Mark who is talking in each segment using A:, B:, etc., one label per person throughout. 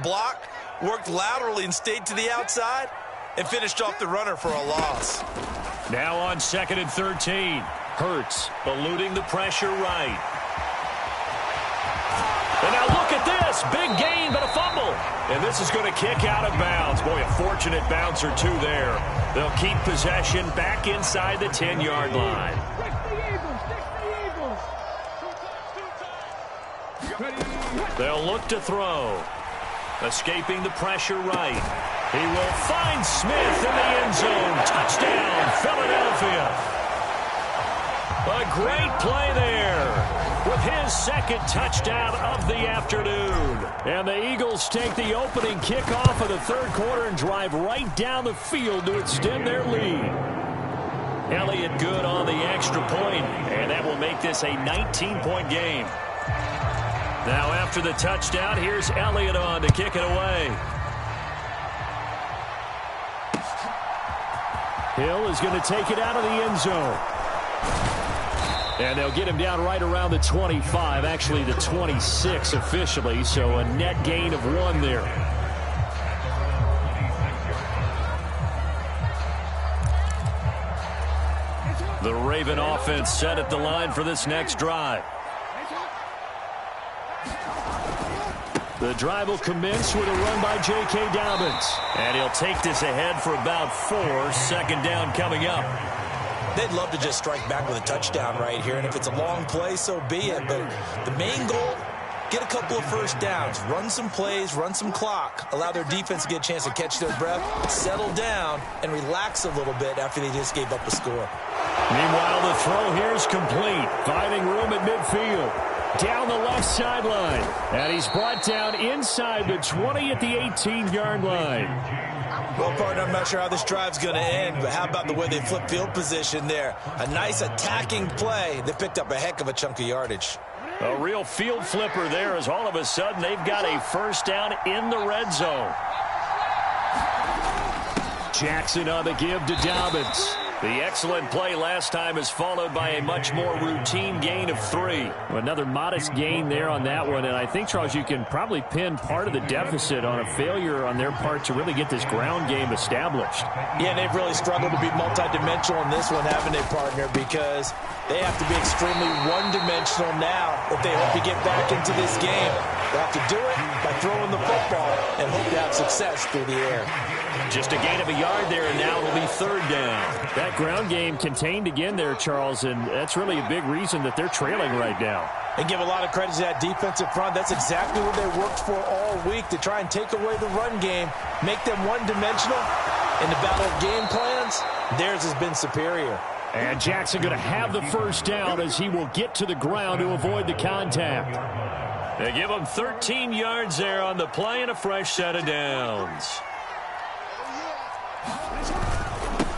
A: block, worked laterally and stayed to the outside, and finished off the runner for a loss.
B: Now on 2nd and 13. Hurts eluding the pressure right. And now look at this. Big gain, but a fumble. And this is going to kick out of bounds. Boy, a fortunate bounce or two there. They'll keep possession back inside the 10-yard line. They'll look to throw. Escaping the pressure right. He will find Smith in the end zone. Touchdown, Philadelphia. A great play there with his second touchdown of the afternoon. And the Eagles take the opening kickoff of the third quarter and drive right down the field to extend their lead. Elliott good on the extra point, and that will make this a 19-point game. Now after the touchdown, here's Elliott on to kick it away. Hill is going to take it out of the end zone. And they'll get him down right around the 25, actually the 26 officially, so a net gain of 1 there. The Raven offense set at the line for this next drive. The drive will commence with a run by J.K. Dobbins. And he'll take this ahead for about 4. 2nd down coming up.
A: They'd love to just strike back with a touchdown right here, and if it's a long play, so be it. But the main goal, get a couple of first downs, run some plays, run some clock, allow their defense to get a chance to catch their breath, settle down, and relax a little bit after they just gave up a score.
B: Meanwhile, the throw here is complete. Finding room at midfield. Down the left sideline. And he's brought down inside the 20 at the 18-yard line.
A: Well, partner, I'm not sure how this drive's going to end, but how about the way they flip field position there? A nice attacking play. They picked up a heck of a chunk of yardage.
B: A real field flipper there as all of a sudden they've got a first down in the red zone. Jackson on the give to Dobbins. The excellent play last time is followed by a much more routine gain of 3.
C: Another modest gain there on that one, and I think, Charles, you can probably pin part of the deficit on a failure on their part to really get this ground game established.
A: Yeah, they've really struggled to be multidimensional in this one, haven't they, partner, because they have to be extremely one-dimensional now if they hope to get back into this game. They have to do it by throwing the football and hope to have success through the air.
B: Just a gain of a yard there, and now it'll be 3rd down.
C: That ground game contained again there, Charles, and that's really a big reason that they're trailing right now.
A: And give a lot of credit to that defensive front. That's exactly what they worked for all week, to try and take away the run game, make them one-dimensional. In the battle of game plans, theirs has been superior.
C: And Jackson going to have the first down as he will get to the ground to avoid the contact.
B: They give him 13 yards there on the play and a fresh set of downs.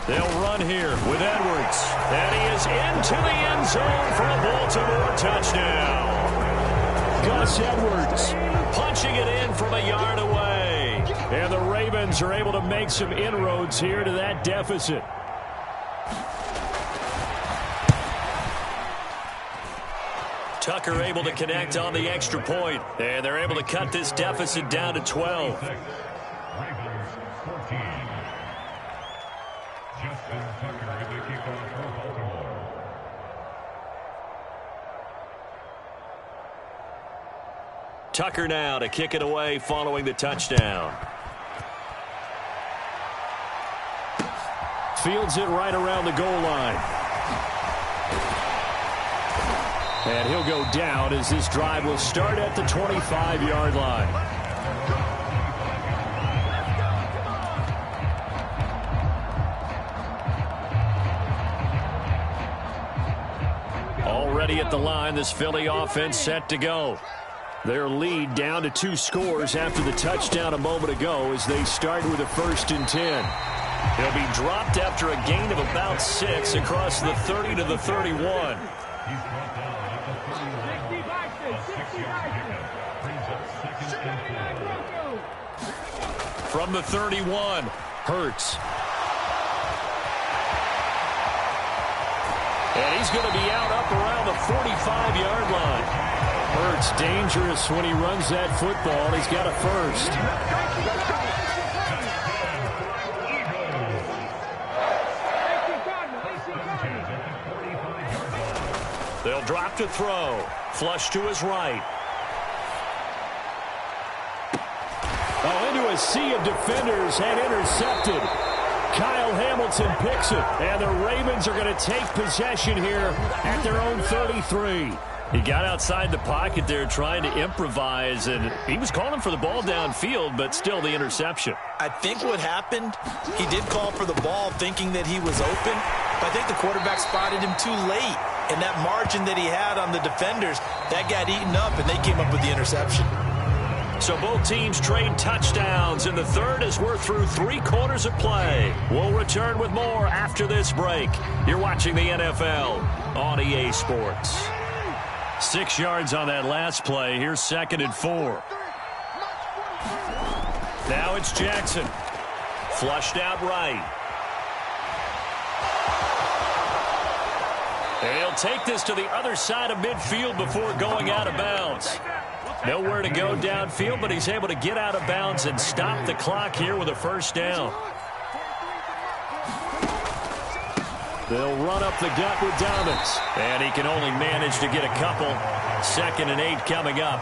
B: They'll run here with Edwards. And he is into the end zone for a Baltimore touchdown. Gus Edwards punching it in from a yard away. And the Ravens are able to make some inroads here to that deficit. Tucker able to connect on the extra point. And they're able to cut this deficit down to 12. Tucker now to kick it away following the touchdown. Fields it right around the goal line. And he'll go down as this drive will start at the 25-yard line. Already at the line, this Philly offense set to go. Their lead down to 2 scores after the touchdown a moment ago as they start with a 1st and 10. They'll be dropped after a gain of about 6 across the 30 to the 31. From the 31, Hurts. And he's going to be out up around the 45-yard line.
C: Hurts dangerous when he runs that football. He's got a first.
B: They'll drop to throw. Flush to his right.
C: Oh, into a sea of defenders and intercepted. Kyle Hamilton picks it, and the Ravens are going to take possession here at their own 33.
B: He got outside the pocket there trying to improvise, and he was calling for the ball downfield, but still the interception.
A: I think what happened, he did call for the ball thinking that he was open, but I think the quarterback spotted him too late. And that margin that he had on the defenders, that got eaten up, and they came up with the interception.
B: So both teams trade touchdowns in the third as we're through 3 quarters of play. We'll return with more after this break. You're watching the NFL on EA Sports. 6 yards on that last play. Here's 2nd and 4. Now it's Jackson. Flushed out right. And he'll take this to the other side of midfield before going out of bounds. Nowhere to go downfield, but he's able to get out of bounds and stop the clock here with a first down. They'll run up the gut with Dobbins. And he can only manage to get a couple. 2nd and 8 coming up.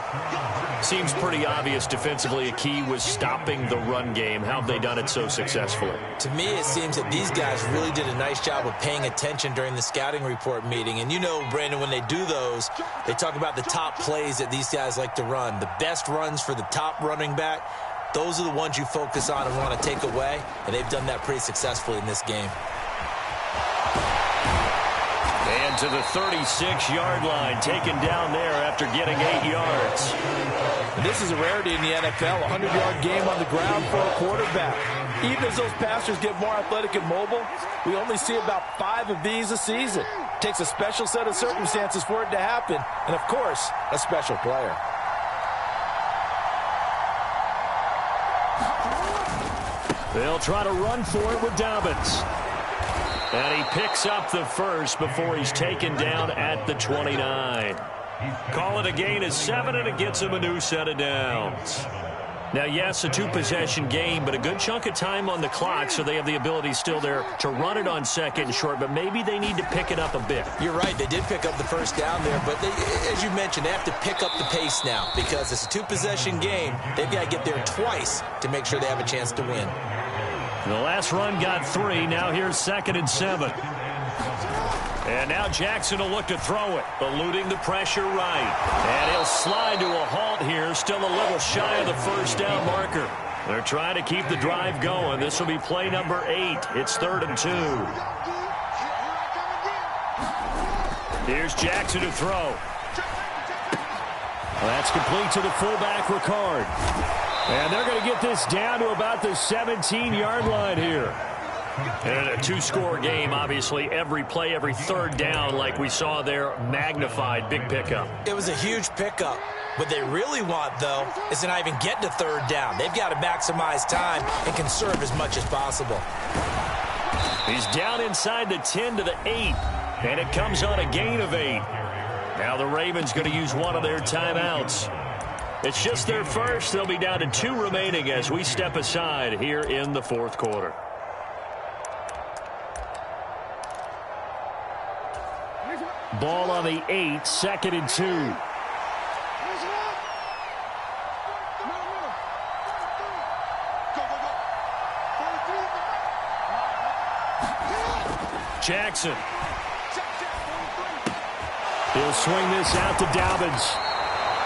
B: Seems pretty obvious defensively a key was stopping the run game. How have they done it so successfully?
A: To me, it seems that these guys really did a nice job of paying attention during the scouting report meeting. And you know, Brandon, when they do those, they talk about the top plays that these guys like to run. The best runs for the top running back, those are the ones you focus on and want to take away. And they've done that pretty successfully in this game.
B: And to the 36-yard line, taken down there after getting 8 yards.
A: And this is a rarity in the NFL, a 100-yard game on the ground for a quarterback. Even as those passers get more athletic and mobile, we only see about 5 of these a season. It takes a special set of circumstances for it to happen, and of course, a special player.
C: They'll try to run for it with Dobbins.
B: And he picks up the first before he's taken down at the 29. Call it a gain of 7, and it gets him a new set of downs. Now, yes, a 2-possession game, but a good chunk of time on the clock, so they have the ability still there to run it on 2nd and short, but maybe they need to pick it up a bit.
A: You're right. They did pick up the first down there, but they, as you mentioned, they have to pick up the pace now because it's a 2-possession game. They've got to get there twice to make sure they have a chance to win.
B: The last run got 3. Now here's 2nd and 7. And now Jackson will look to throw it, eluding the pressure right. And he'll slide to a halt here, still a little shy of the first down marker. They're trying to keep the drive going. This will be play number 8. It's 3rd and 2. Here's Jackson to throw.
C: That's complete to the fullback, Ricard. And they're going to get this down to about the 17-yard line here.
B: And a 2-score game, obviously. Every play, every 3rd down, like we saw there, magnified. Big pickup.
A: It was a huge pickup. What they really want, though, is to not even get to 3rd down. They've got to maximize time and conserve as much as possible.
B: He's down inside the 10 to the 8. And it comes on a gain of 8. Now the Ravens going to use one of their timeouts. It's just their first. They'll be down to 2 remaining as we step aside here in the 4th quarter.
C: Ball on the 8, 2nd and 2.
B: Jackson.
C: He'll swing this out to Dobbins.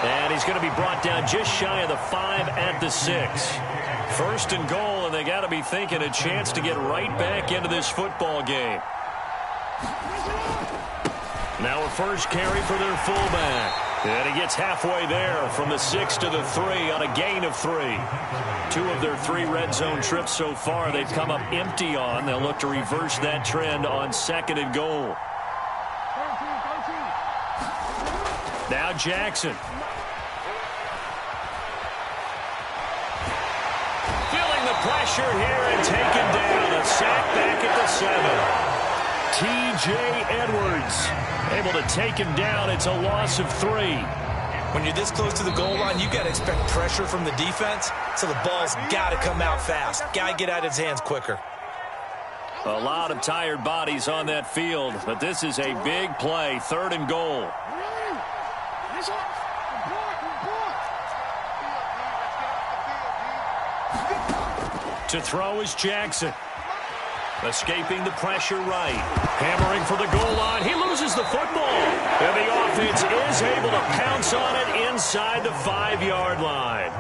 B: And he's going to be brought down just shy of the 5 at the 6. 1st and goal, and they got to be thinking a chance to get right back into this football game. Now a first carry for their fullback. And he gets halfway there from the 6 to the 3 on a gain of 3. 2 of their 3 red zone trips so far they've come up empty on. They'll look to reverse that trend on 2nd and goal. Now Jackson. Feeling the pressure here and taken down. A sack back at the 7.
C: T.J. Edwards able to take him down. It's a loss of 3.
A: When you're this close to the goal line, you got to expect pressure from the defense, so the ball's got to come out fast. Got to get out of his hands quicker.
B: A lot of tired bodies on that field, but this is a big play, 3rd and goal. To throw is Jackson. Escaping the pressure right. Hammering for the goal line. He loses the football. And the offense is able to pounce on it inside the 5-yard line.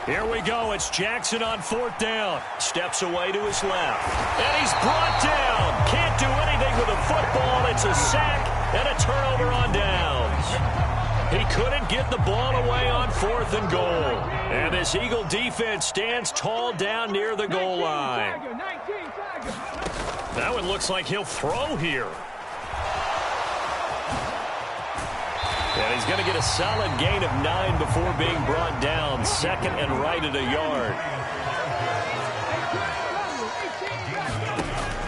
B: Here we go. It's Jackson on 4th down. Steps away to his left. And he's brought down. Can't do anything with the football. It's a sack and a turnover on downs. He couldn't get the ball away on 4th and goal. And this Eagle defense stands tall down near the goal line. That one looks like he'll throw here. And he's going to get a solid gain of 9 before being brought down. 2nd and right at a yard.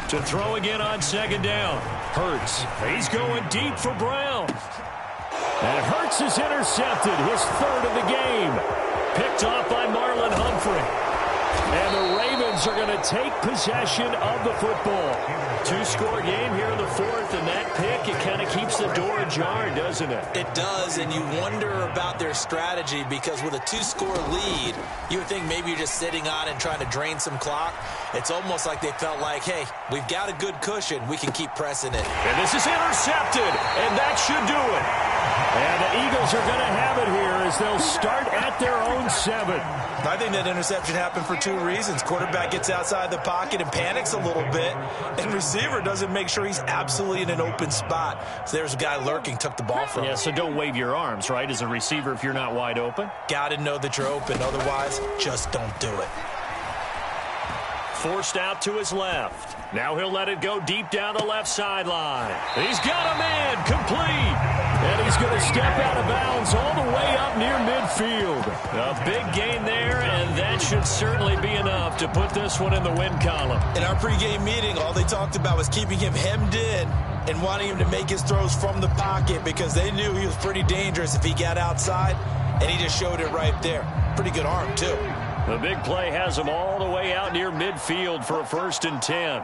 B: To throw again on 2nd down. Hurts. He's going deep for Brown. And Hurts is intercepted, his 3rd of the game. Picked off by Marlon Humphrey. And the Ravens are going to take possession of the football. 2-score game here in the 4th, and that pick, it kind of keeps the door ajar, doesn't it?
A: It does, and you wonder about their strategy because with a 2-score lead, you would think maybe you're just sitting on and trying to drain some clock. It's almost like they felt like, hey, we've got a good cushion. We can keep pressing it.
B: And this is intercepted, and that should do it.
C: And the Eagles are going to have it here as they'll start at their own 7.
A: I think that interception happened for 2 reasons. Quarterback gets outside the pocket and panics a little bit, and receiver doesn't make sure he's absolutely in an open spot. So there's a guy lurking, took the ball from him.
B: Yeah, so don't wave your arms, right, as a receiver if you're not wide open.
A: Got to know that you're open. Otherwise, just don't do it.
B: Forced out to his left. Now he'll let it go deep down the left sideline. He's got a man, complete. And he's going to step out of bounds all the way up near midfield. A big gain there, and that should certainly be enough to put this one in the win column.
A: In our pregame meeting, all they talked about was keeping him hemmed in and wanting him to make his throws from the pocket because they knew he was pretty dangerous if he got outside, and he just showed it right there. Pretty good arm, too.
B: The big play has him all the way out near midfield for a 1st and 10.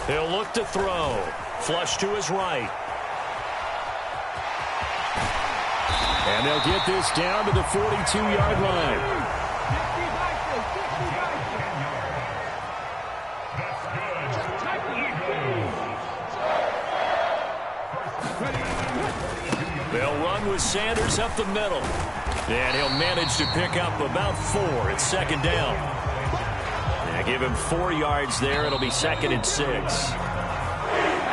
B: He'll look to throw. Flush to his right.
C: And they'll get this down to the 42-yard line.
B: They'll run with Sanders up the middle. And he'll manage to pick up about 4. It's 2nd down. Now give him 4 yards there. It'll be 2nd and 6.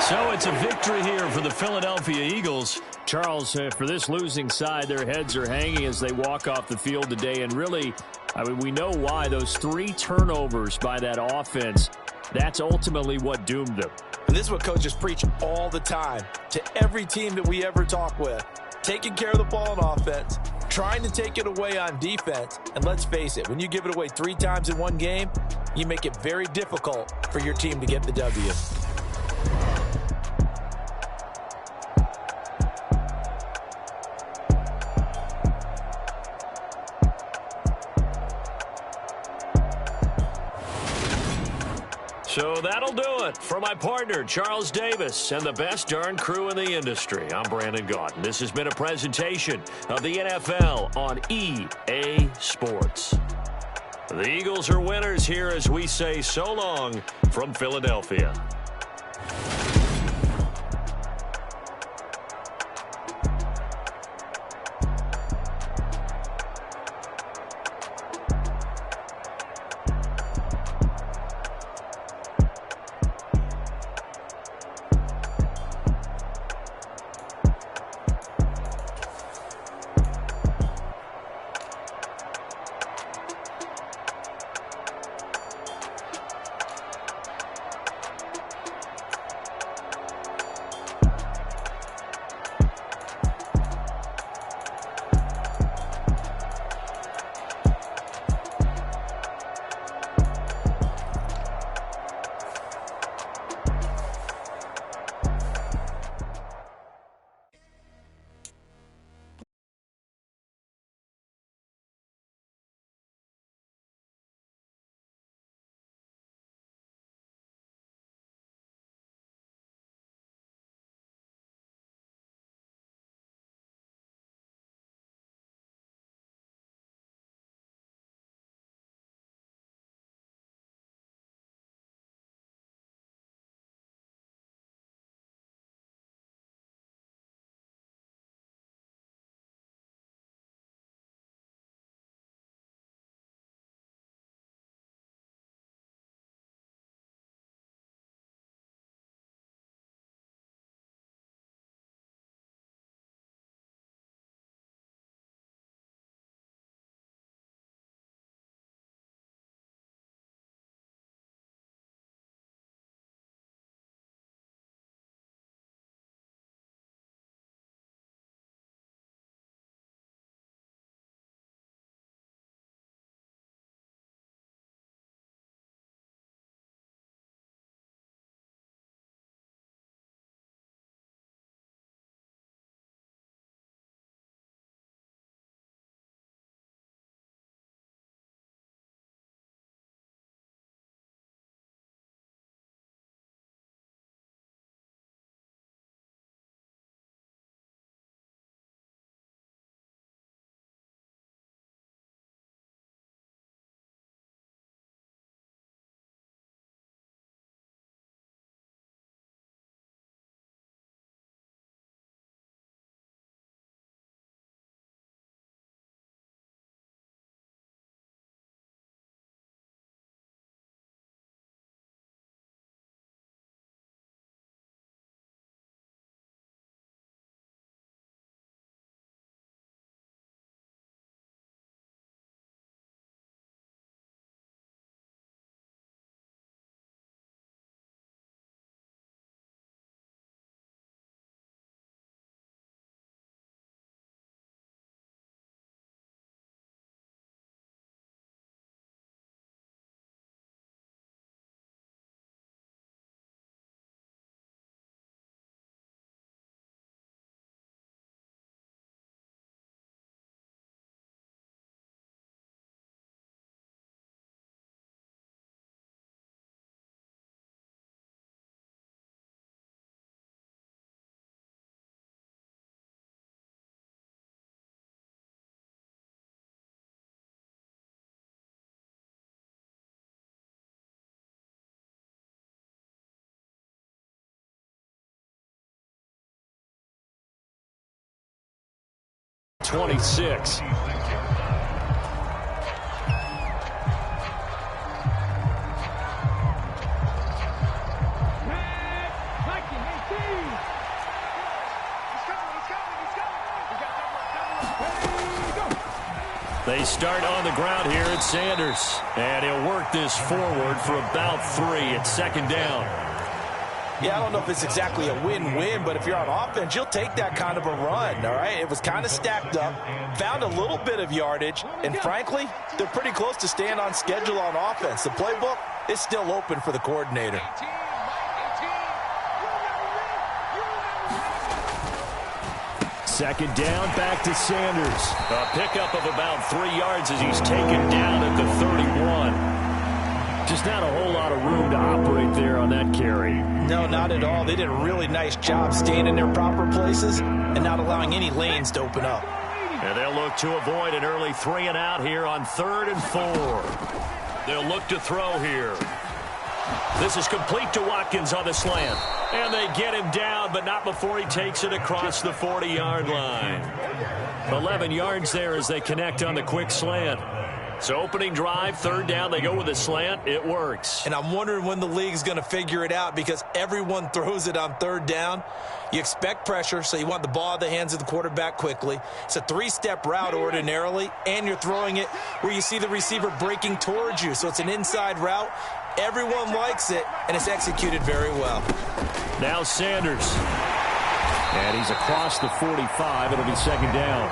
B: So it's a victory here for the Philadelphia Eagles.
C: Charles, for this losing side, their heads are hanging as they walk off the field today. And really, I mean, we know why. Those 3 turnovers by that offense, that's ultimately what doomed them.
A: And this is what coaches preach all the time to every team that we ever talk with. Taking care of the ball on offense, trying to take it away on defense. And let's face it, when you give it away 3 times in one game, you make it very difficult for your team to get the W.
B: So that'll do it for my partner, Charles Davis, and the best darn crew in the industry. I'm Brandon Gaudin. This has been a presentation of the NFL on EA Sports. The Eagles are winners here as we say so long from Philadelphia.
C: 26. They start on the ground here at Sanders. And he'll work this forward for about 3 at second down.
A: Yeah, I don't know if it's exactly a win-win, but if you're on offense, you'll take that kind of a run, all right? It was kind of stacked up, found a little bit of yardage, and frankly, they're pretty close to staying on schedule on offense. The playbook is still open for the coordinator.
C: Second down, back to Sanders. A pickup of about 3 yards as he's taken down at the 31. Just not a whole lot of room to operate there on that carry.
A: No, not at all. They did a really nice job staying in their proper places and not allowing any lanes to open up.
B: And they'll look to avoid an early 3 and out here on 3rd and 4. They'll look to throw here. This is complete to Watkins on the slant. And they get him down, but not before he takes it across the 40-yard line. 11 yards there as they connect on the quick slant. So opening drive, 3rd down, they go with a slant. It works.
A: And I'm wondering when the league's going to figure it out because everyone throws it on 3rd down. You expect pressure, so you want the ball in the hands of the quarterback quickly. It's a 3-step route ordinarily, and you're throwing it where you see the receiver breaking towards you. So it's an inside route. Everyone likes it, and it's executed very well.
C: Now Sanders. And he's across the 45. It'll be 2nd down.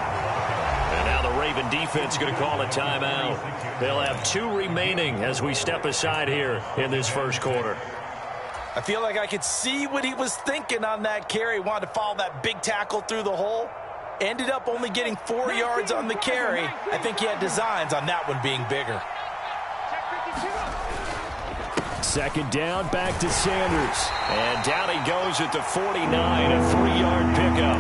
B: And now the Raven defense going to call a timeout. They'll have 2 remaining as we step aside here in this first quarter.
A: I feel like I could see what he was thinking on that carry. Wanted to follow that big tackle through the hole. Ended up only getting 4 yards on the carry. I think he had designs on that one being bigger.
C: 2nd down, back to Sanders. And down he goes at the 49, a 3-yard pickup.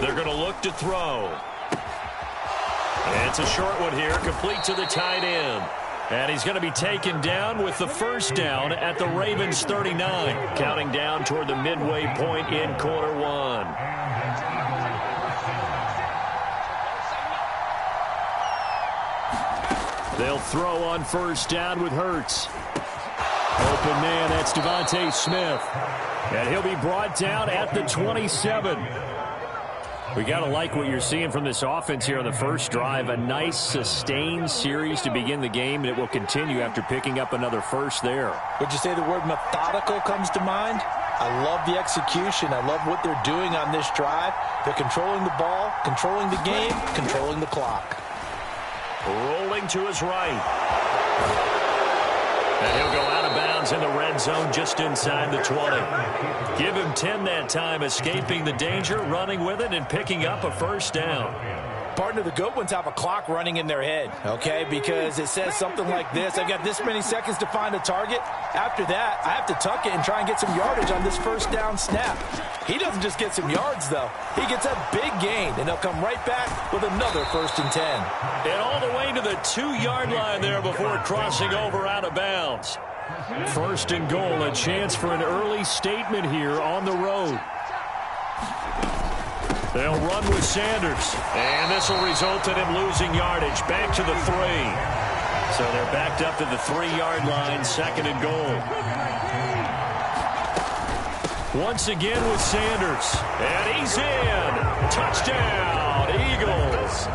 B: They're going to look to throw. It's a short one here, complete to the tight end. And he's going to be taken down with the 1st down at the Ravens 39, counting down toward the midway point in quarter 1.
C: They'll throw on 1st down with Hurts. Open man, that's Devontae Smith. And he'll be brought down at the 27. We got to like what you're seeing from this offense here on the first drive. A nice, sustained series to begin the game, and it will continue after picking up another first there.
A: Would you say the word methodical comes to mind? I love the execution. I love what they're doing on this drive. They're controlling the ball, controlling the game, controlling the clock.
B: Rolling to his right. And he'll go out of bounds in the red zone just inside the 20. Give him 10 that time, escaping the danger, running with it, and picking up a 1st down.
A: Partner, the good ones have a clock running in their head, okay, because it says something like this. I've got this many seconds to find a target. After that, I have to tuck it and try and get some yardage on this 1st down snap. He doesn't just get some yards, though. He gets a big gain, and they'll come right back with another 1st and 10.
B: And all the way to the 2-yard line there before crossing over out of bounds.
C: 1st and goal, a chance for an early statement here on the road. They'll run with Sanders.
B: And this will result in him losing yardage. Back to the 3. So they're backed up to the 3-yard line, 2nd and goal.
C: Once again with Sanders.
B: And he's in. Touchdown, Eagles.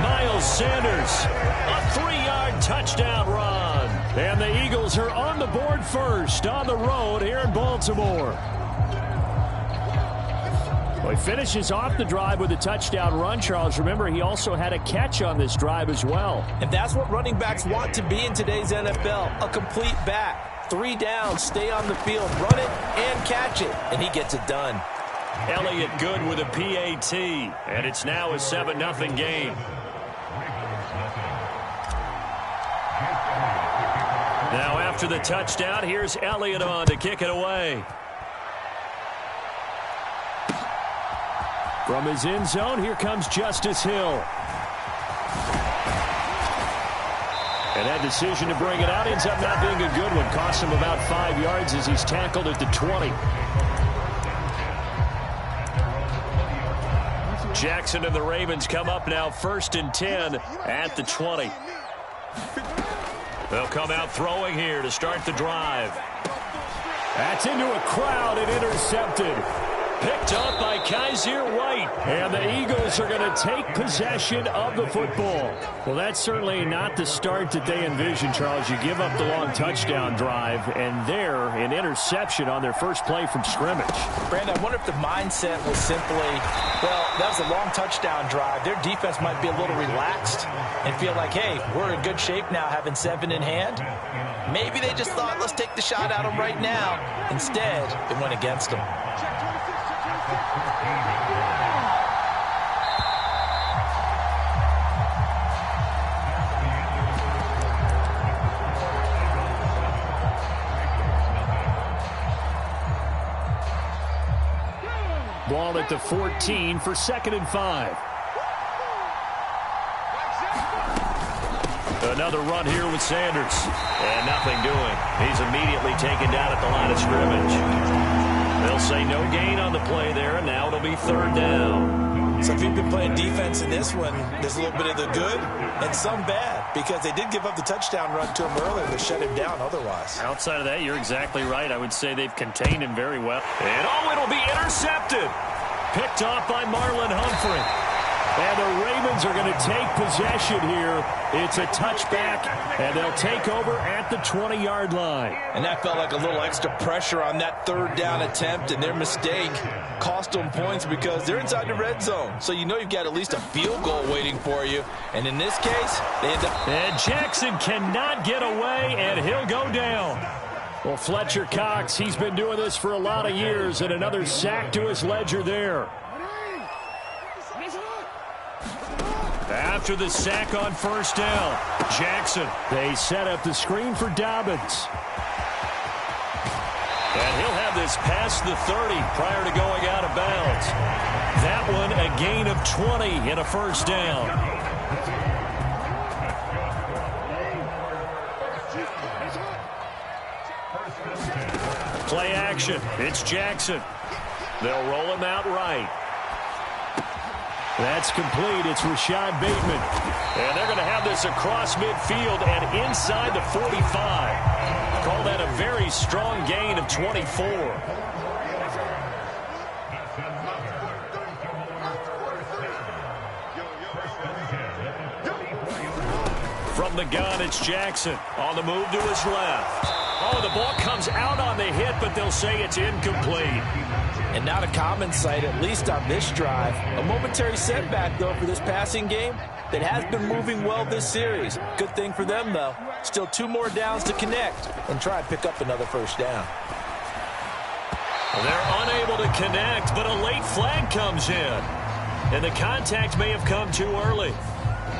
C: Miles Sanders, a 3-yard touchdown run. And the Eagles are on the board first on the road here in Baltimore. Well, he finishes off the drive with a touchdown run, Charles. Remember, he also had a catch on this drive as well.
A: And that's what running backs want to be in today's NFL, a complete back. 3 downs, stay on the field, run it, and catch it. And he gets it done.
B: Elliott good with a PAT. And it's now a 7-0 game. Now after the touchdown, here's Elliott on to kick it away.
C: From his end zone, here comes Justice Hill. And that decision to bring it out ends up not being a good one. Costs him about 5 yards as he's tackled at the 20. Jackson and the Ravens come up now 1st and 10 at the 20. They'll come out throwing here to start the drive. That's into a crowd and intercepted. Picked up by Kaiser White. And the Eagles are going to take possession of the football. Well, that's certainly not the start that they envisioned, Charles. You give up the long touchdown drive, and there, an interception on their first play from scrimmage.
A: Brandon, I wonder if the mindset was simply, well, that was a long touchdown drive. Their defense might be a little relaxed and feel like, hey, we're in good shape now having 7 in hand. Maybe they just thought, let's take the shot at them right now. Instead, it went against them.
C: Ball at the 14 for 2nd and 5. Another run here with Sanders. And nothing doing. He's immediately taken down at the line of scrimmage. They'll say no gain on the play there, and now it'll be 3rd down.
A: So if you've been playing defense in this one, there's a little bit of the good and some bad, because they did give up the touchdown run to him earlier to shut him down otherwise.
C: Outside of that, you're exactly right. I would say they've contained him very well. And it'll be intercepted. Picked off by Marlon Humphrey. And the Ravens are going to take possession here. It's a touchback, and they'll take over at the 20-yard line.
A: And that felt like a little extra pressure on that 3rd down attempt, and their mistake cost them points because they're inside the red zone. So you know you've got at least a field goal waiting for you. And in this case, they end up...
C: And Jackson cannot get away, and he'll go down. Well, Fletcher Cox, he's been doing this for a lot of years, and another sack to his ledger there. After the sack on 1st down, Jackson. They set up the screen for Dobbins. And he'll have this past the 30 prior to going out of bounds. That one a gain of 20 and a 1st down. Play action. It's Jackson. They'll roll him out right. That's complete. It's Rashad Bateman. And they're going to have this across midfield and inside the 45. Call that a very strong gain of 24. From the gun, it's Jackson. On the move to his left. Oh, the ball comes out on the hit, but they'll say it's incomplete.
A: And not a common sight, at least on this drive. A momentary setback, though, for this passing game that has been moving well this series. Good thing for them, though. Still 2 more downs to connect and try and pick up another 1st down.
C: They're unable to connect, but a late flag comes in. And the contact may have come too early.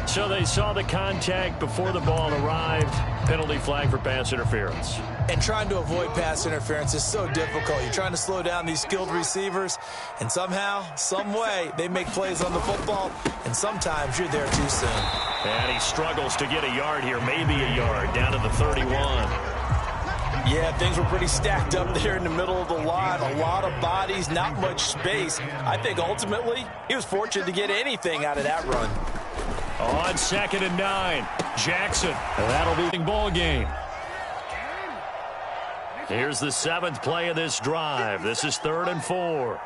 C: So they saw the contact before the ball arrived. Penalty flag for pass interference.
A: And trying to avoid pass interference is so difficult. You're trying to slow down these skilled receivers, and somehow, some way, they make plays on the football, and sometimes you're there too soon.
C: And he struggles to get a yard here, maybe a yard, down to the 31.
A: Yeah, things were pretty stacked up there in the middle of the line. A lot of bodies, not much space. I think ultimately he was fortunate to get anything out of that run.
C: On 2nd and 9, Jackson. And that'll be the ball game. Here's the 7th play of this drive. This is 3rd and 4.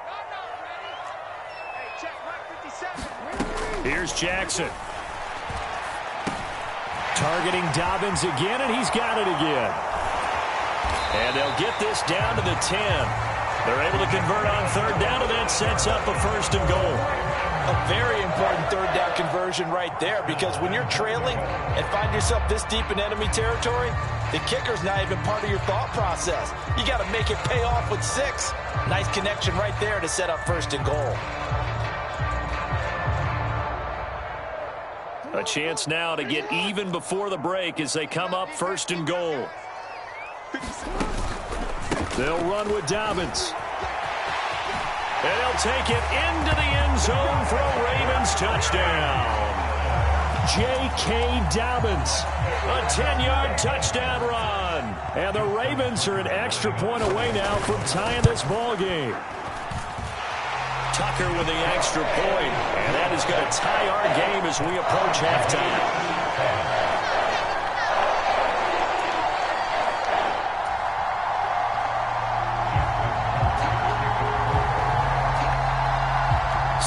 C: Here's Jackson. Targeting Dobbins again, and he's got it again. And they'll get this down to the 10. They're able to convert on 3rd down, and that sets up a 1st and goal.
A: A very important 3rd down conversion right there, because when you're trailing and find yourself this deep in enemy territory, the kicker's not even part of your thought process. You got to make it pay off with 6. Nice connection right there to set up 1st and goal.
C: A chance now to get even before the break as they come up 1st and goal. They'll run with Dobbins.
B: And he'll take it into the end zone for a Ravens touchdown.
C: J.K. Dobbins.
B: A 10-yard touchdown run.
C: And the Ravens are an extra point away now from tying this ball game.
B: Tucker with the extra point. And that is going to tie our game as we approach halftime.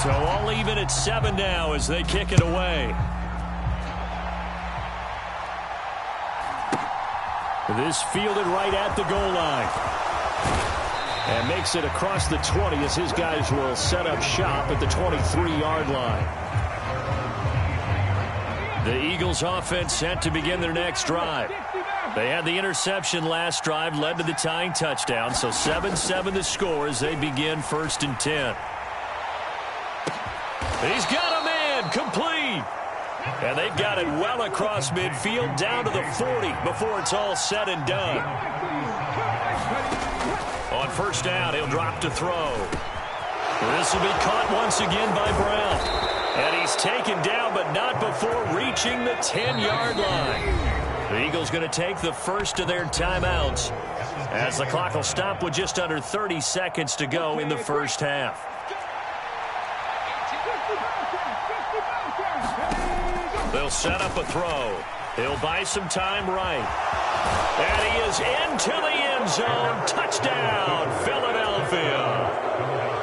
B: So all even at 7 now as they kick it away.
C: This fielded right at the goal line. And makes it across the 20 as his guys will set up shop at the 23-yard line.
B: The Eagles offense set to begin their next drive. They had the interception last drive, led to the tying touchdown. So 7-7 the score as they begin 1st and 10. He's got a man, complete. And they've got it well across midfield, down to the 40 before it's all said and done. On 1st down, he'll drop to throw. This will be caught once again by Brown. And he's taken down, but not before reaching the 10-yard line. The Eagles going to take the first of their timeouts as the clock will stop with just under 30 seconds to go in the first half. They'll set up a throw. He'll buy some time right. And he is into the end zone. Touchdown, Philadelphia.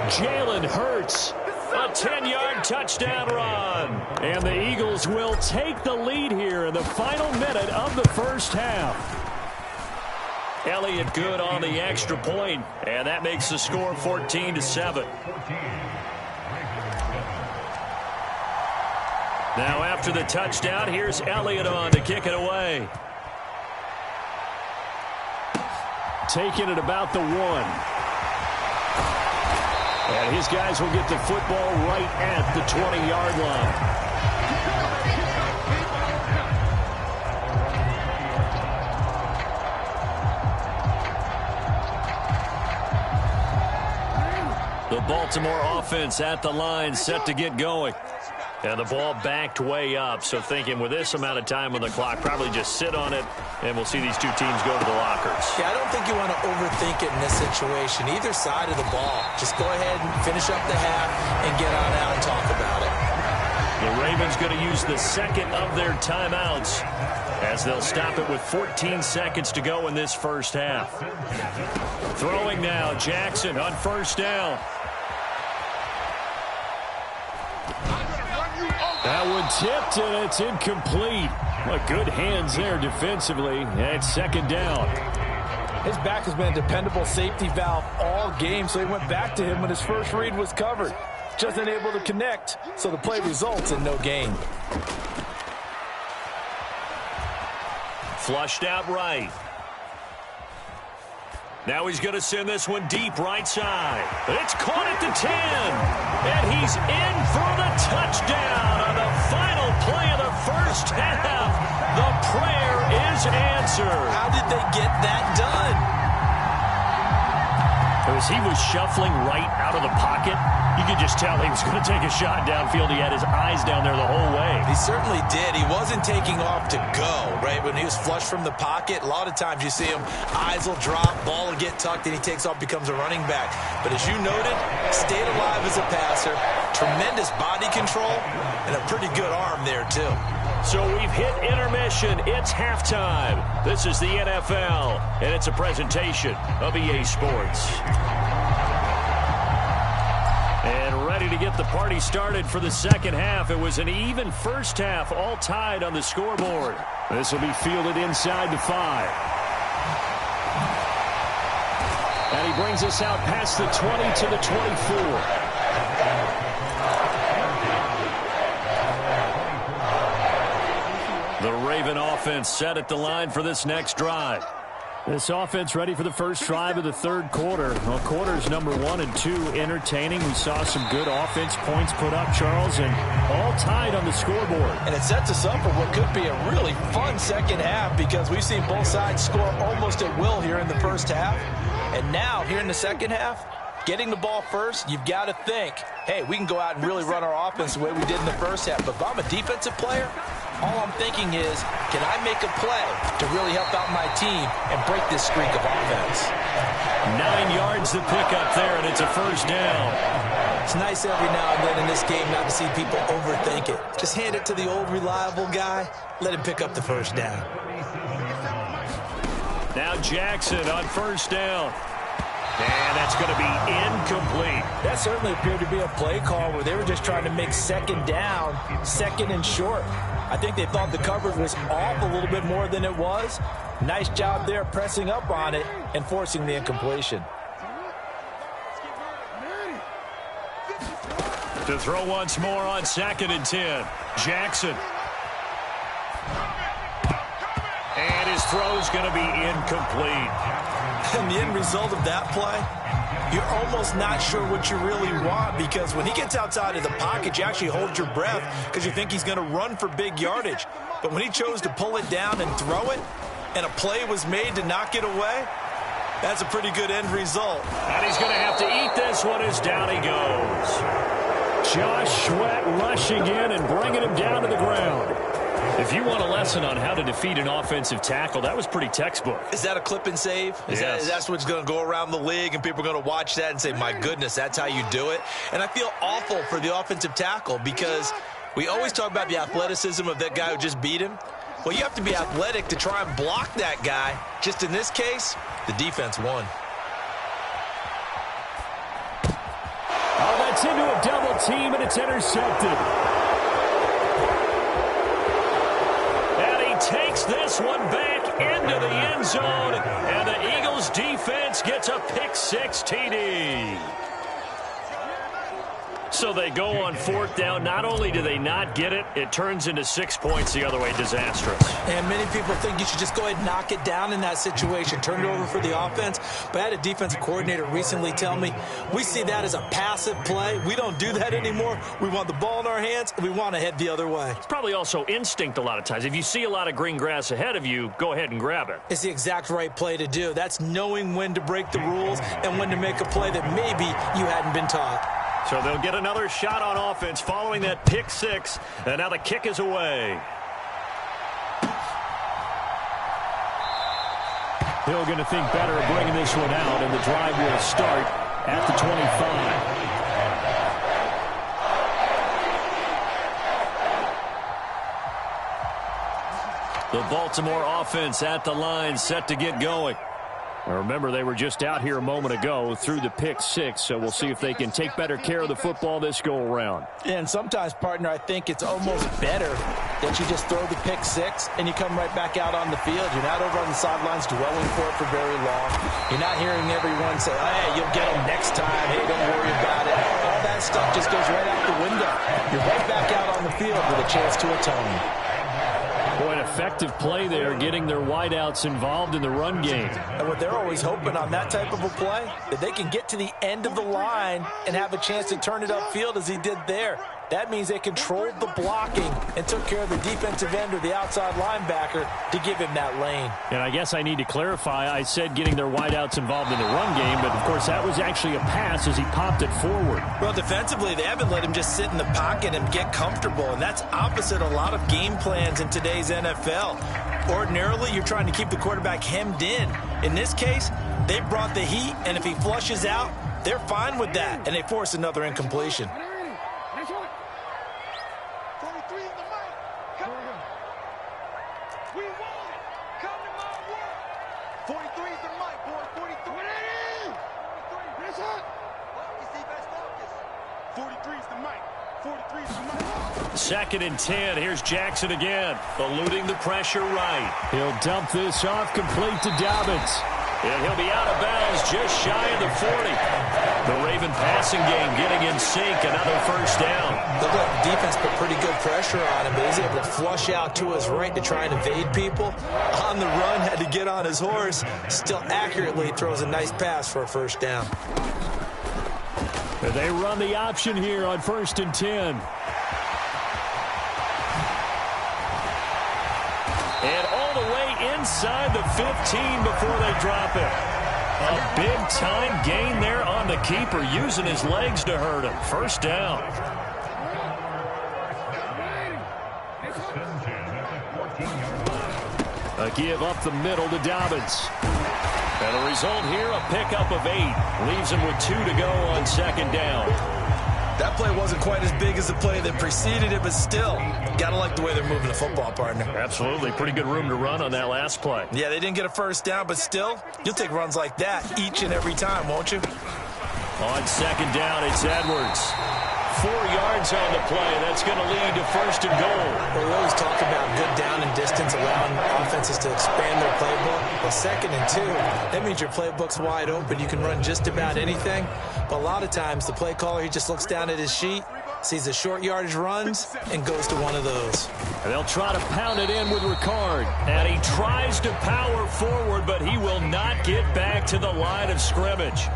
C: Jalen Hurts.
B: A 10-yard touchdown run.
C: And the Eagles will take the lead here in the final minute of the first half.
B: Elliott good on the extra point, and that makes the score 14-7. Now after the touchdown, here's Elliott on to kick it away.
C: Taking it about the 1. And his guys will get the football right at the 20-yard line.
B: The Baltimore offense at the line, set to get going. And the ball backed way up, so thinking with this amount of time on the clock, probably just sit on it, and we'll see these two teams go to the lockers.
A: Yeah, I don't think you want to overthink it in this situation. Either side of the ball. Just go ahead and finish up the half and get on out and talk about it.
B: The Ravens going to use the second of their timeouts as they'll stop it with 14 seconds to go in this first half. Throwing now, Jackson on 1st down.
C: That one tipped, and it's incomplete. Well, good hands there defensively, and it's 2nd down.
D: His back has been a dependable safety valve all game, so he went back to him when his first read was covered. Just unable to connect, so the play results in no gain.
B: Flushed out right. Now he's going to send this one deep right side. It's caught at the 10. And he's in for the touchdown on the final play of the first half. The prayer is answered.
A: How did they get that done?
B: As he was shuffling right out of the pocket, you could just tell he was going to take a shot downfield. He had his eyes down there the whole way.
A: He certainly did. He wasn't taking off to go, right? When he was flush from the pocket, a lot of times you see him, eyes will drop, ball will get tucked, and he takes off, becomes a running back. But as you noted, stayed alive as a passer, tremendous body control, and a pretty good arm there, too.
B: So we've hit intermission. It's halftime. This is the NFL, and it's a presentation of EA Sports. And ready to get the party started for the second half. It was an even first half, all tied on the scoreboard.
C: This will be fielded inside the 5. And he brings us out past the 20 to the 24.
B: The Raven offense set at the line for this next drive.
C: This offense ready for the first drive of the third quarter. Well, quarters number 1 and 2 entertaining. We saw some good offense points put up, Charles, and all tied on the scoreboard.
D: And it sets us up for what could be a really fun second half because we've seen both sides score almost at will here in the first half. And now, here in the second half, getting the ball first, you've got to think, hey, we can go out and really run our offense the way we did in the first half. But if I'm a defensive player, all I'm thinking is, can I make a play to really help out my team and break this streak of offense?
C: 9 yards to pick up there, and it's a first down.
A: It's nice every now and then in this game not to see people overthink it. Just hand it to the old reliable guy. Let him pick up the first down.
C: Now Jackson on first down. And that's going to be incomplete.
D: That certainly appeared to be a play call where they were just trying to make second down, second and short. I think they thought the coverage was off a little bit more than it was. Nice job there pressing up on it and forcing the incompletion.
C: To throw once more on 2nd and 10. Jackson. And his throw's going to be incomplete.
A: And the end result of that play, you're almost not sure what you really want, because when he gets outside of the pocket, you actually hold your breath because you think he's going to run for big yardage. But when he chose to pull it down and throw it, and a play was made to knock it away, that's a pretty good end result.
C: And he's going to have to eat this one as down he goes. Josh Sweat rushing in and bringing him down to the ground. If you want a lesson on how to defeat an offensive tackle, that was pretty textbook.
A: Is that a clip and save?
C: Yes.
A: That's what's going to go around the league, and people are going to watch that and say, my goodness, that's how you do it? And I feel awful for the offensive tackle, because we always talk about the athleticism of that guy who just beat him. Well, you have to be athletic to try and block that guy. Just in this case, the defense won.
C: Oh, that's into a double team, and it's intercepted. Takes this one back into the end zone, and the Eagles defense gets a pick-6 TD. So they go on 4th down. Not only do they not get it, it turns into 6 points the other way. Disastrous.
A: And many people think you should just go ahead and knock it down in that situation, turn it over for the offense. But I had a defensive coordinator recently tell me, we see that as a passive play. We don't do that anymore. We want the ball in our hands, and we want to head the other way.
C: It's probably also instinct a lot of times. If you see a lot of green grass ahead of you, go ahead and grab it.
A: It's the exact right play to do. That's knowing when to break the rules and when to make a play that maybe you hadn't been taught.
C: So they'll get another shot on offense following that pick-6, and now the kick is away. Hill going to think better of bringing this one out, and the drive will start at the 25. The Baltimore offense at the line, set to get going. Now remember, they were just out here a moment ago through the pick-6, so we'll see if they can take better care of the football this go-around.
D: And sometimes, partner, I think it's almost better that you just throw the pick-6 and you come right back out on the field. You're not over on the sidelines dwelling for it for very long. You're not hearing everyone say, hey, you'll get them next time. Hey, don't worry about it. All that stuff just goes right out the window. You're right back out on the field with a chance to atone.
C: Boy, an effective play there, getting their wideouts involved in the run game.
D: And what they're always hoping on that type of a play, that they can get to the end of the line and have a chance to turn it upfield as he did there. That means they controlled the blocking and took care of the defensive end or the outside linebacker to give him that lane.
C: And I guess I need to clarify, I said getting their wideouts involved in the run game, but of course that was actually a pass as he popped it forward.
A: Well, defensively, they haven't let him just sit in the pocket and get comfortable, and that's opposite a lot of game plans in today's NFL. Ordinarily, you're trying to keep the quarterback hemmed in. In this case, they brought the heat, and if he flushes out, they're fine with that, and they force another incompletion.
C: Second and 10. Here's Jackson again, eluding the pressure right. He'll dump this off complete to Dobbins. And he'll be out of bounds just shy of the 40. The Raven passing game getting in sync. Another first down.
A: Looked like the defense put pretty good pressure on him, but he's able to flush out to his right to try and evade people. On the run, had to get on his horse. Still accurately throws a nice pass for a first down.
C: They run the option here on 1st and 10. And all the way inside the 15 before they drop it.
B: A big-time gain there on the keeper, using his legs to hurt him. First down.
C: A give up the middle to Dobbins. And the result here, a pickup of 8. Leaves him with 2 to go on second down.
A: That play wasn't quite as big as the play that preceded it, but still, got to like the way they're moving the football, partner.
B: Absolutely. Pretty good room to run on that last play.
A: Yeah, they didn't get a first down, but still, you'll take runs like that each and every time, won't you?
B: On second down, it's Edwards. 4 yards on the play. That's going to lead to first and goal.
A: Well, we always talk about good down and distance, allowing offenses to expand their playbook. Well, 2nd and 2, that means your playbook's wide open. You can run just about anything. But a lot of times, the play caller, he just looks down at his sheet, sees the short yardage runs, and goes to one of those.
C: And they'll try to pound it in with Ricard.
B: And he tries to power forward, but he will not get back to the line of scrimmage.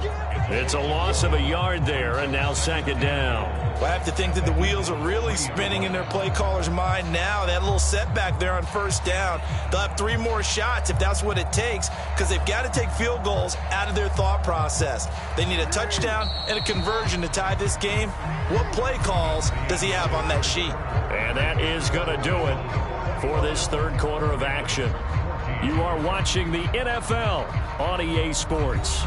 B: It's a loss of a yard there, and now second down.
A: Well, I have to think that the wheels are really spinning in their play caller's mind now. That little setback there on first down. They'll have 3 more shots if that's what it takes, because they've got to take field goals out of their thought process. They need a touchdown and a conversion to tie this game. What play calls does he have on that sheet?
B: And that is going to do it for this third quarter of action. You are watching the NFL on EA Sports.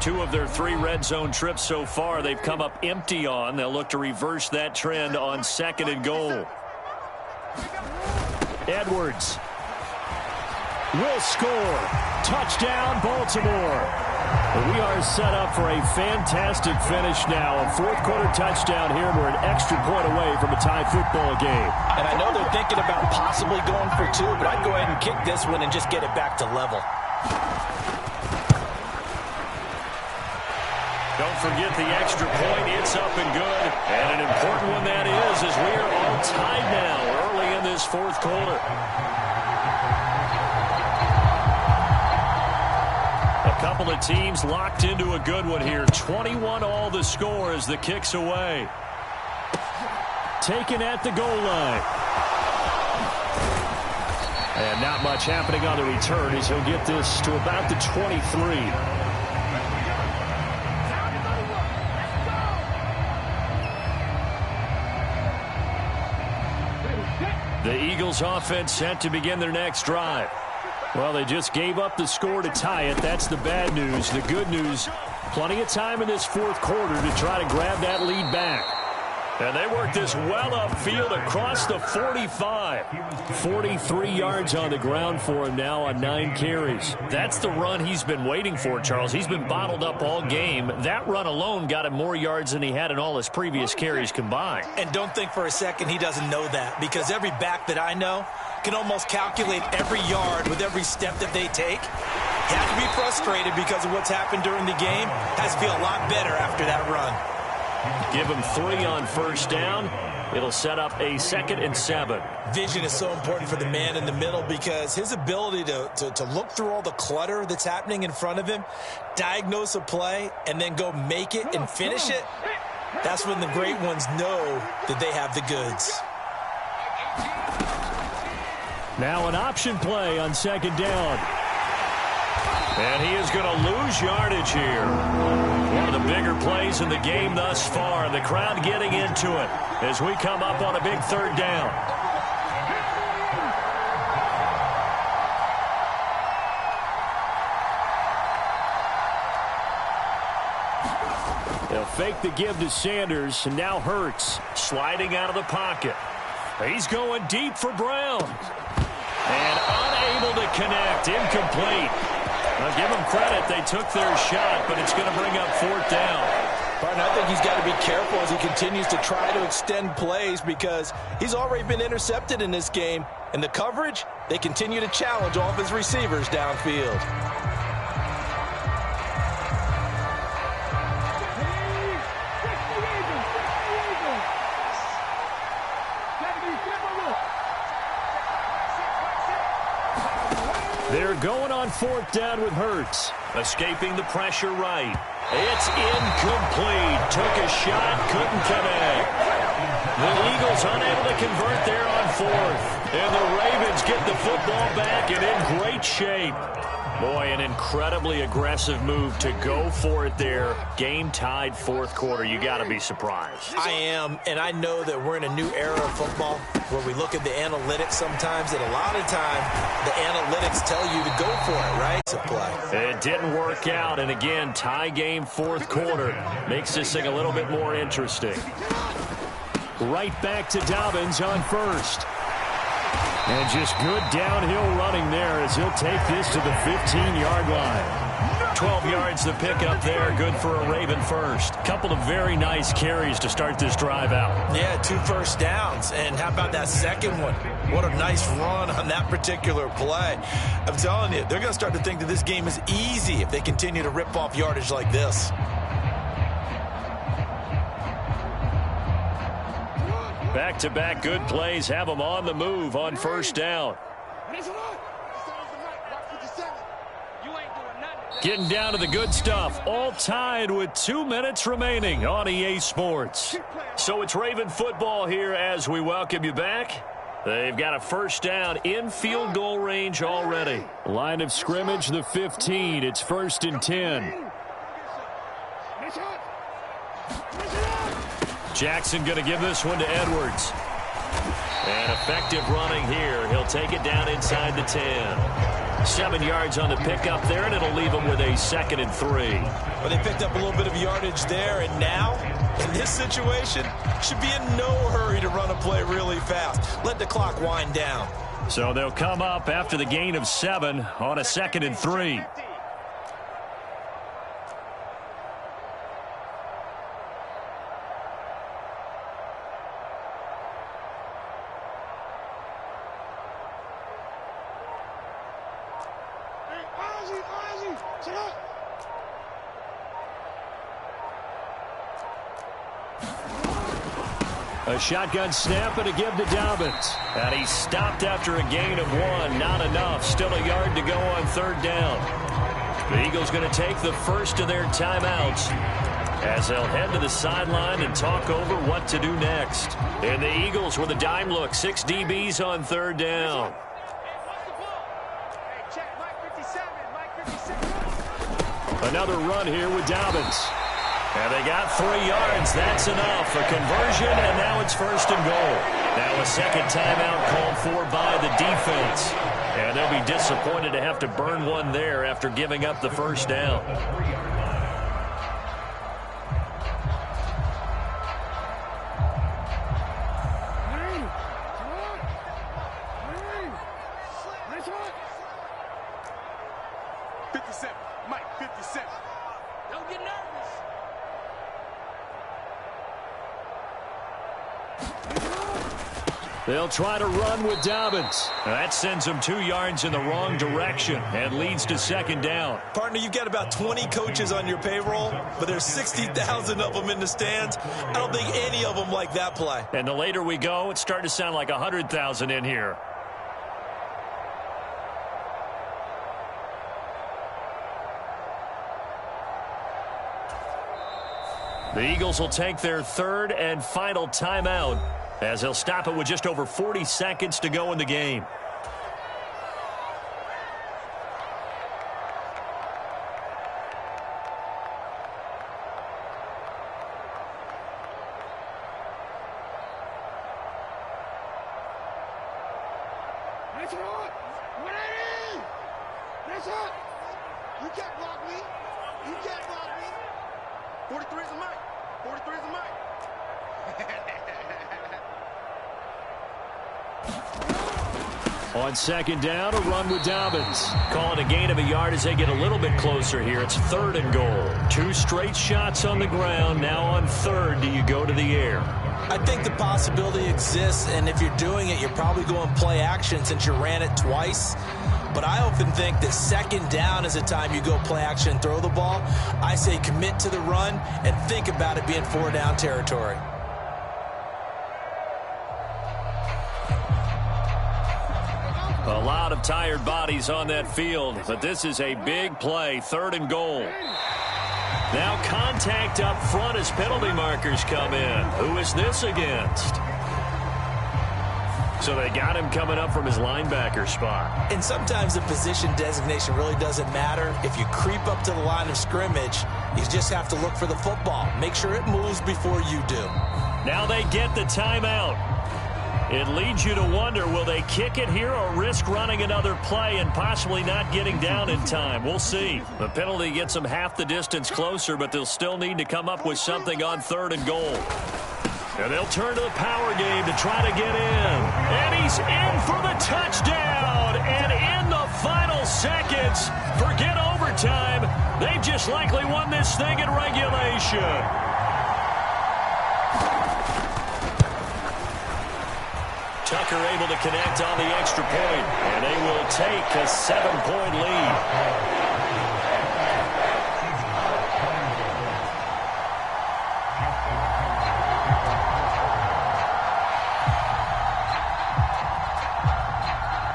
B: Two of their 3 red zone trips so far, they've come up empty on. They'll look to reverse that trend on second and goal.
C: Edwards will score. Touchdown, Baltimore. We are set up for a fantastic finish now. A 4th quarter touchdown here, and we're an extra point away from a tie football game.
D: And I know they're thinking about possibly going for 2, but I'd go ahead and kick this one and just get it back to level.
B: Don't forget the extra point. It's up and good. And an important one that is, as we are all tied now early in this 4th quarter. A couple of teams locked into a good one here. 21 all the score as the kick's away.
C: Taken at the goal line. And not much happening on the return as he'll get this to about the 23.
B: The Eagles offense set to begin their next drive.
C: Well, they just gave up the score to tie it. That's the bad news. The good news, plenty of time in this 4th quarter to try to grab that lead back.
B: And they work this well upfield across the 45.
C: 43 yards on the ground for him now on 9 carries.
B: That's the run he's been waiting for, Charles. He's been bottled up all game. That run alone got him more yards than he had in all his previous carries combined.
A: And don't think for a second he doesn't know that, because every back that I know can almost calculate every yard with every step that they take. He had to be frustrated because of what's happened during the game. Has to feel a lot better after that run.
B: Give him 3 on first down. It'll set up a 2nd and 7.
A: Vision is so important for the man in the middle, because his ability to look through all the clutter that's happening in front of him, diagnose a play, and then go make it and finish it, that's when the great ones know that they have the goods.
C: Now an option play on second down.
B: And he is going to lose yardage here. One of the bigger plays in the game thus far. And the crowd getting into it as we come up on a big 3rd down.
C: They'll fake the give to Sanders, and now Hurts
B: Sliding out of the pocket. He's going deep for Brown. And unable to connect. Incomplete. Now give them credit. They took their shot, but it's going to bring up 4th down.
D: Barton, I think he's got to be careful as he continues to try to extend plays, because he's already been intercepted in this game. And the coverage, they continue to challenge all of his receivers downfield.
C: They're going on 4th down with Hurts.
B: Escaping the pressure right. It's incomplete. Took a shot, couldn't connect. The Eagles unable to convert there on 4th. And the Ravens get the football back and in great shape. Boy, an incredibly aggressive move to go for it there. Game tied 4th quarter. You got to be surprised.
A: I am, and I know that we're in a new era of football where we look at the analytics sometimes, and a lot of time the analytics tell you to go for it, right? To play.
B: It didn't work out, and again, tie game 4th quarter. Makes this thing a little bit more interesting.
C: Right back to Dobbins on 1st. And just good downhill running there as he'll take this to the 15-yard line.
B: 12 yards to pick up there. Good for a Raven first. Couple of very nice carries to start this drive out.
A: Yeah, 2 first downs. And how about that second one? What a nice run on that particular play. I'm telling you, they're going to start to think that this game is easy if they continue to rip off yardage like this.
B: Back-to-back good plays have them on the move on 1st down. Getting down to the good stuff. All tied with 2 minutes remaining on EA Sports. So it's Raven football here as we welcome you back. They've got a 1st down in field goal range already.
C: Line of scrimmage, the 15. It's 1st and 10.
B: Jackson going to give this one to Edwards. And effective running here. He'll take it down inside the 10. 7 yards on the pickup there, and it'll leave him with a 2nd and 3.
A: Well, they picked up a little bit of yardage there, and now, in this situation, should be in no hurry to run a play really fast. Let the clock wind down.
B: So they'll come up after the gain of 7 on a 2nd and 3.
C: A shotgun snap and a give to Dobbins.
B: And he stopped after a gain of 1. Not enough. Still a yard to go on 3rd down. The Eagles going to take the first of their timeouts as they'll head to the sideline and talk over what to do next. And the Eagles with a dime look. 6 DBs on 3rd down.
C: Another run here with Dobbins.
B: And they got 3 yards. That's enough. A conversion, and now it's 1st and goal. Now a second timeout called for by the defense. And they'll be disappointed to have to burn one there after giving up the 1st down.
C: They'll try to run with Dobbins.
B: That sends them 2 yards in the wrong direction and leads to 2nd down.
A: Partner, you've got about 20 coaches on your payroll, but there's 60,000 of them in the stands. I don't think any of them like that play.
B: And the later we go, it's starting to sound like 100,000 in here. The Eagles will take their 3rd and final timeout as they'll stop it with just over 40 seconds to go in the game.
E: You can't block me. You can't block me. 43 is a mic. 43 is a mic.
C: On 2nd down, a run with Dobbins.
B: Calling a gain of a yard as they get a little bit closer here. It's 3rd and goal. 2 straight shots on the ground. Now on 3rd, do you go to the air?
A: I think the possibility exists, and if you're doing it, you're probably going play action since you ran it twice. But I often think that 2nd down is the time you go play action and throw the ball. I say commit to the run and think about it being 4-down territory.
B: A lot of tired bodies on that field, but this is a big play, 3rd and goal. Now contact up front as penalty markers come in. Who is this against? So they got him coming up from his linebacker spot.
A: And sometimes the position designation really doesn't matter. If you creep up to the line of scrimmage, you just have to look for the football. Make sure it moves before you do.
B: Now they get the timeout. It leads you to wonder, will they kick it here or risk running another play and possibly not getting down in time? We'll see. The penalty gets them half the distance closer, but they'll still need to come up with something on 3rd and goal. And they'll turn to the power game to try to get in. And he's in for the touchdown. And in the final seconds, forget overtime. They've just likely won this thing in regulation. Tucker able to connect on the extra point, and they will take a 7-point lead.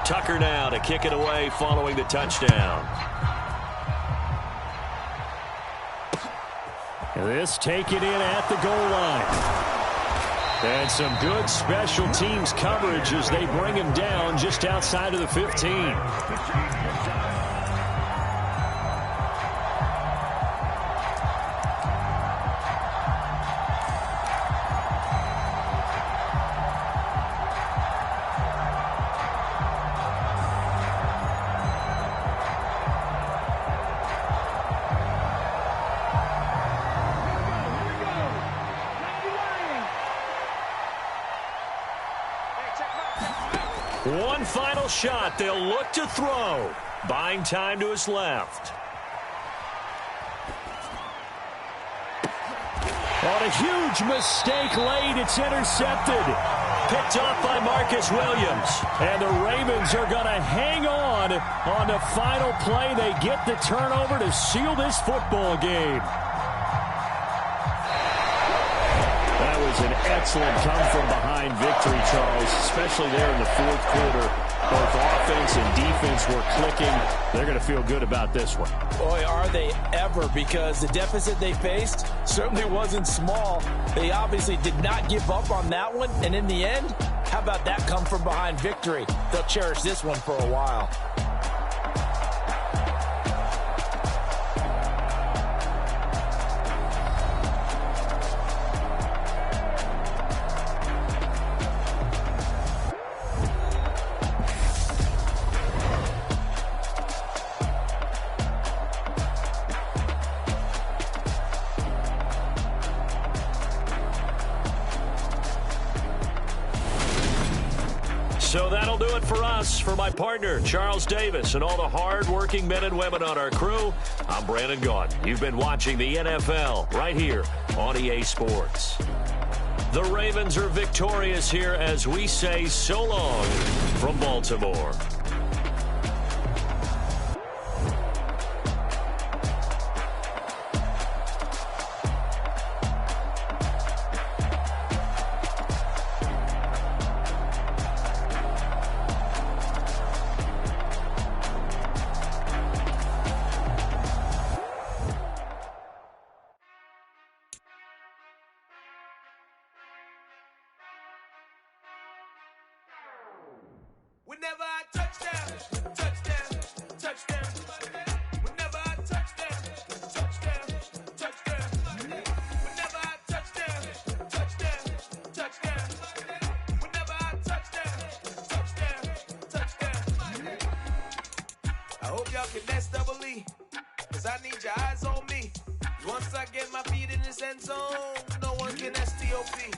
B: Tucker now to kick it away following the touchdown.
C: This taken in at the goal line. And some good special teams coverage as they bring him down just outside of the 15.
B: One final shot. They'll look to throw. Buying time to his left.
C: On a huge mistake late, it's intercepted.
B: Picked off by Marcus Williams.
C: And the Ravens are going to hang on the final play. They get the turnover to seal this football game. That was an excellent come-from-behind victory, Charles, especially there in the 4th quarter. Both offense and defense were clicking. They're going to feel good about this one.
D: Boy, are they ever, because the deficit they faced certainly wasn't small. They obviously did not give up on that one, and in the end, how about that come-from-behind victory? They'll cherish this one for a while.
B: So that'll do it for us. For my partner, Charles Davis, and all the hard-working men and women on our crew, I'm Brandon Gaudin. You've been watching the NFL right here on EA Sports. The Ravens are victorious here as we say so long from Baltimore.
E: Whenever I touchdown, touchdown, touchdown. Whenever I touchdown, touchdown, touchdown. Whenever I touchdown, touchdown, touchdown. Whenever I touchdown, touchdown. I hope y'all can next double E, cause I need your eyes on me. Once I get my feet in this end zone, no one can STOP.